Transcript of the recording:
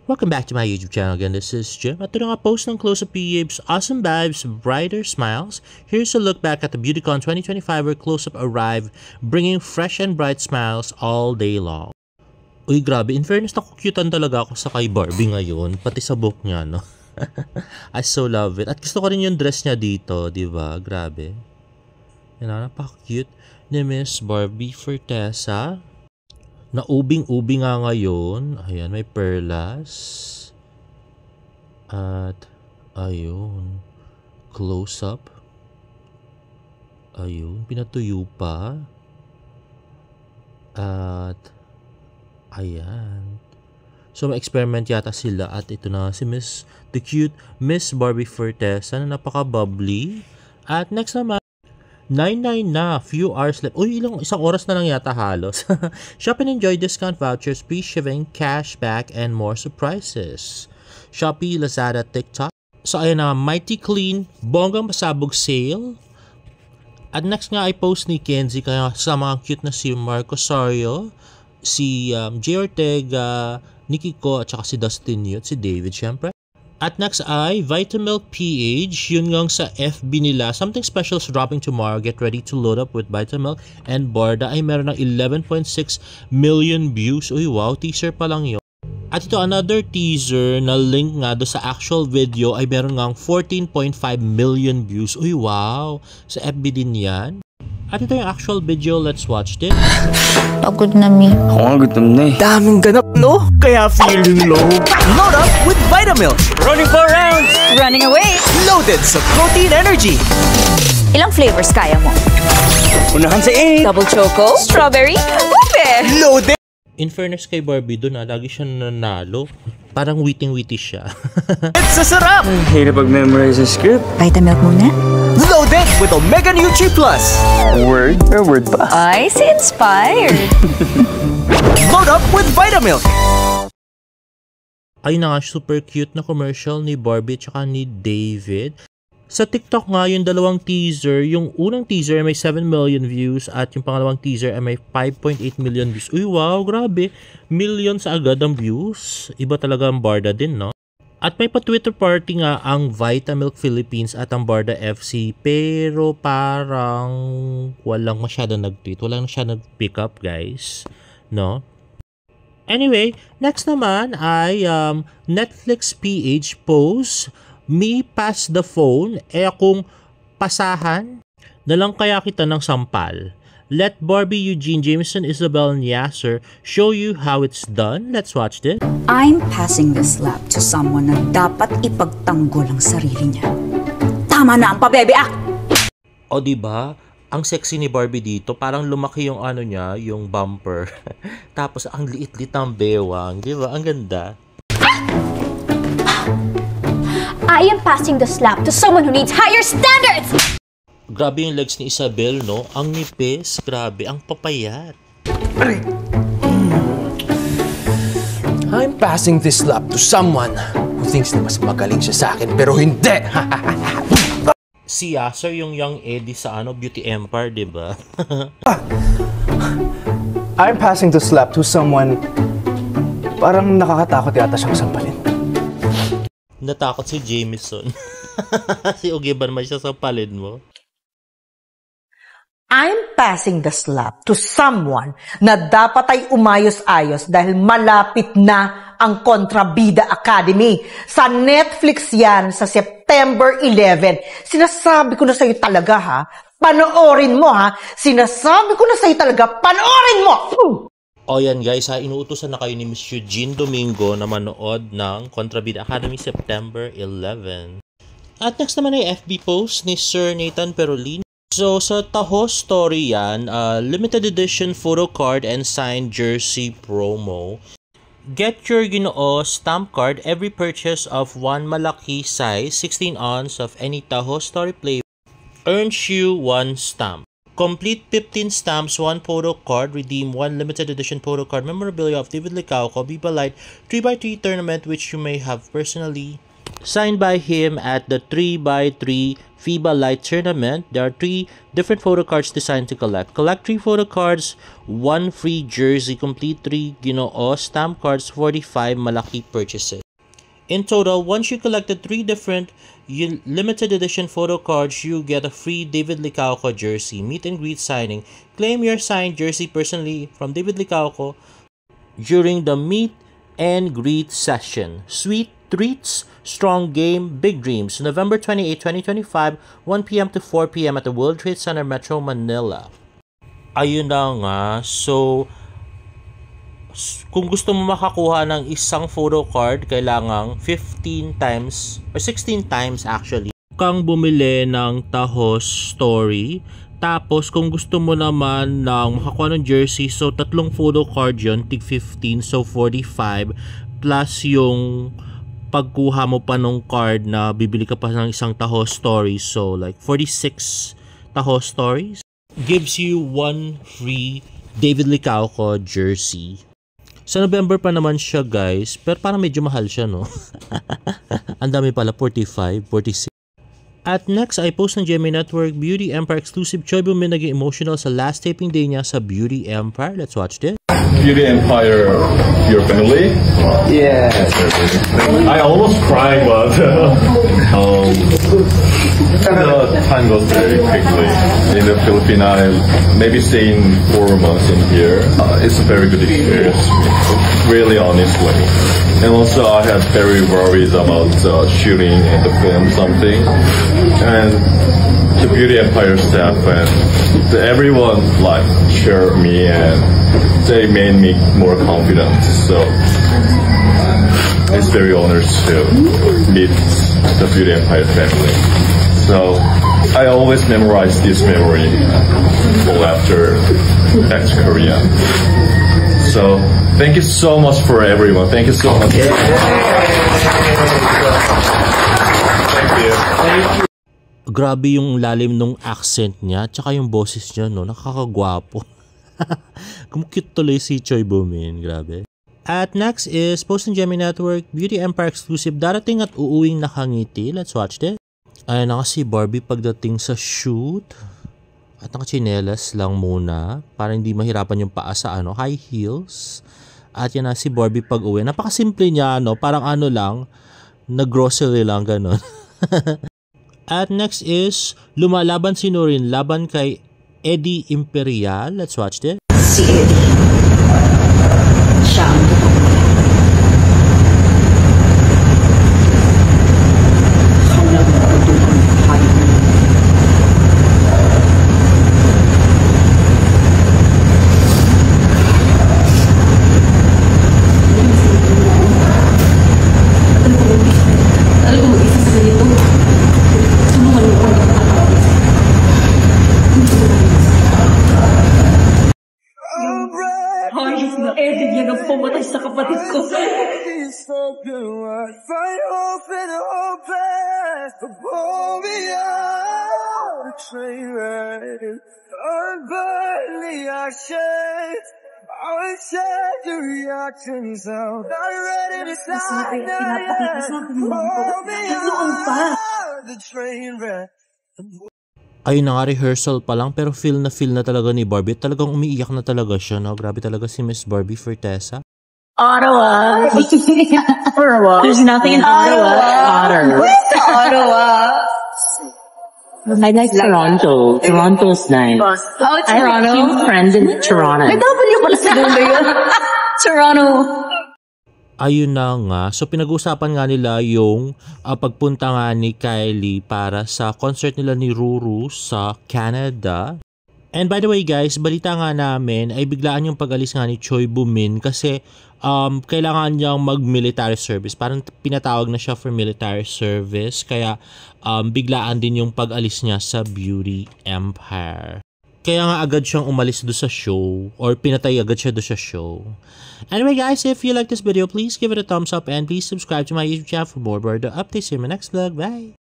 Welcome back to my YouTube channel again. This is Jim. At ito na nga post ng Close Up PH's Awesome Vibes, Brighter Smiles. Here's a look back at the BeautyCon 2025 where Close Up arrived, bringing fresh and bright smiles all day long. Uy, grabe. In fairness, nakukyutan talaga ako sa kay Barbie ngayon. Pati sa book niya, no? I so love it. At gusto ko rin yung dress niya dito, di ba? Grabe. Yan, napaka-cute ni Miss Barbie Fortesa. Naubing-ubi nga ngayon. Ayan, may perlas. At, ayun. Close up. Ayun, pinatuyo pa. At, ayan. So, ma-experiment yata sila. At ito na si the cute Miss Barbie Fortesa na napaka-bubbly. At next naman, 9-9 na, few hours left. Uy, isang oras na lang yata halos. Shop and enjoy discount vouchers, free shipping, cashback, and more surprises. Shopee, Lazada, TikTok. So, ayan na, Mighty Clean, bonggang pasabog sale. At next nga ay post ni Kenzie, kaya sa mga cute na si Marco Sorio, si J. Ortega, Nikki Ko, at saka si Dustin Yu, at si David, syempre. At next ay Vitamilk PH, yun ngang sa FB nila. Something special is dropping tomorrow. Get ready to load up with Vitamilk and Borda ay meron ng 11.6 million views. Uy, wow, teaser pa lang yun. At ito, another teaser na link nga do sa actual video ay meron ngang 14.5 million views. Uy, wow, sa FB din yan. At ito yung actual video, let's watch this. Pagod na, Mi. Ako nga gutom na eh. Daming ganap, no? Kaya feeling low. Load up with Vitamilk. Running 4 rounds. Running away. Loaded sa protein energy. Ilang flavors kaya mo? Unahan sa 8. Double choco? Strawberry? Ube! Loaded. In fairness kay Barbie doon, lagi siya nanalo. Parang witty siya. It's a sarap. Hirap pag-memorize ang script. Vitamilk muna? Loaded with Omega Nutri Plus. Word or word pa? Ay, si Inspired. Load up with Vitamilk. Ay na nga, super cute na commercial ni Barbie at saka ni David. Sa TikTok nga, yung dalawang teaser, yung unang teaser ay may 7 million views at yung pangalawang teaser ay may 5.8 million views. Uy, wow, grabe. Millions agad ang views. Iba talaga ang Barda din, no? At may pa-Twitter party nga ang Vitamilk Philippines at ang Barda FC, pero parang walang masyadong nag-tweet. Walang masyadong nag-pick up, guys. No? Anyway, next naman ay Netflix PH post, Me pass the phone, kung pasahan na lang kaya kita ng sampal. Let Barbie, Eugene, Jameson, Isabel, and Yasser show you how it's done. Let's watch this. I'm passing this lap to someone na dapat ipagtanggol ang sarili niya. Tama na ang pabebe ah! O diba, ang sexy ni Barbie dito, parang lumaki yung ano niya, yung bumper. Tapos ang liit-liit ng bewang, diba? Ang ganda. I am passing the slap to someone who needs higher standards! Grabe yung legs ni Isabel, no? Ang nipis, grabe, ang papayat. I'm passing this lap to someone who thinks na mas magaling siya sa akin, pero hindi! Si Yasser yung young Eddie sa Beauty Empire, diba? I'm passing this lap to someone parang nakakatakot yata siyang sampalin. Natakot si Jameson. Si Ugiban man siya sa palid mo. I'm passing the slap to someone na dapat ay umayos-ayos dahil malapit na ang Kontrabida Academy. Sa Netflix yan sa September 11. Sinasabi ko na sa'yo talaga ha. Panoorin mo ha. Sinasabi ko na sa'yo talaga. Panoorin mo! O yan guys, inuutosan na kayo ni Miss Eugene Domingo na manood ng Kontrabida Academy September 11. At next naman ay FB post ni Sir Nathan Perolin. So sa Taho story yan, limited edition photo card and signed jersey promo. Get your Ginoo stamp card every purchase of one malaki size 16 ounce of any Taho story play earns you one stamp. Complete 15 stamps, 1 photo card, redeem 1 limited edition photo card memorabilia of David Licauco, Viva Light 3x3 tournament which you may have personally signed by him at the 3x3 FIBA Light Tournament. There are 3 different photo cards designed to collect. Collect 3 photo cards, 1 free jersey, complete 3 Ginoo stamp cards, 45 malaki purchases. In total, once you collected 3 different limited edition photo cards, you get a free David Licauco jersey, meet and greet signing. Claim your signed jersey personally from David Licauco during the meet and greet session. Sweet treats, strong game, big dreams. November 28, 2025, 1 p.m. to 4 p.m. at the World Trade Center, Metro Manila. Ayun na nga. So, kung gusto mo makakuha ng isang photo card, kailangang 15 times or 16 times actually kang bumili ng Tahos Story. Tapos kung gusto mo naman ng makakuha ng jersey, so 3 photo card yun, tig 15, so 45 plus yung pagkuha mo pa ng card na bibili ka pa ng isang Tahos Story, so like 46 Tahos Stories gives you 1 free David Licauco jersey. Sa November pa naman siya guys, pero parang medyo mahal siya, no? Ang dami pala, 45, 46. At next ay post ng GMA Network, Beauty Empire exclusive. Choi Boo-min naging emotional sa last taping day niya sa Beauty Empire. Let's watch this. Beauty Empire, your family? Yeah. I almost cried, but the time goes very quickly. In the Philippines, I maybe staying 4 months in here. It's a very good experience, really honestly. And also, I have very worries about shooting in the film something. And the Beauty Empire staff and everyone like cheered me and they made me more confident. So it's very honored to meet the Beauty Empire family. So I always memorize this memory after back to Korea. So thank you so much for everyone. Thank you so much. Thank you. Grabe yung lalim nung accent niya, tsaka yung boses niya, no? Nakakagwapo. Kumukute tuloy si Choi Boo-min, grabe. At next is post ng GMA Network, Beauty Empire exclusive, darating at uuwing nakangiti. Let's watch this. Ayan na si Barbie pagdating sa shoot. At nakachinelas lang muna, para hindi mahirapan yung paa sa high heels. At yan na si Barbie pag-uwi. Napakasimple niya, no? Parang lang, nag-grocery lang, ganun. At next is, lumalaban si Nurin laban kay Eddie Imperial. Let's watch this. Si Eddie. Siya ang Ayun na nga, rehearsal pa lang pero feel na talaga ni Barbie. Talagang umiiyak na talaga siya, no? Grabe talaga si Miss Barbie Fortesa. Ottawa. Ottawa. There's nothing in Ottawa. Ottawa. I like Toronto. Toronto's nice. Oh, I have a few friends in Toronto. May W pala sa dulo yun. Toronto. Ayun na nga. So pinag-usapan nga nila yung pagpunta nga ni Kylie para sa concert nila ni Ruru sa Canada. And by the way guys, balita nga namin ay biglaan yung pag-alis nga ni Choi Boo-min kasi kailangan niyang mag-military service. Parang pinatawag na siya for military service. Kaya biglaan din yung pag-alis niya sa Beauty Empire. Kaya nga agad siyang umalis do sa show or pinatay agad siya do sa show. Anyway guys, if you like this video, please give it a thumbs up and please subscribe to my YouTube channel for more updates in my next vlog. Bye!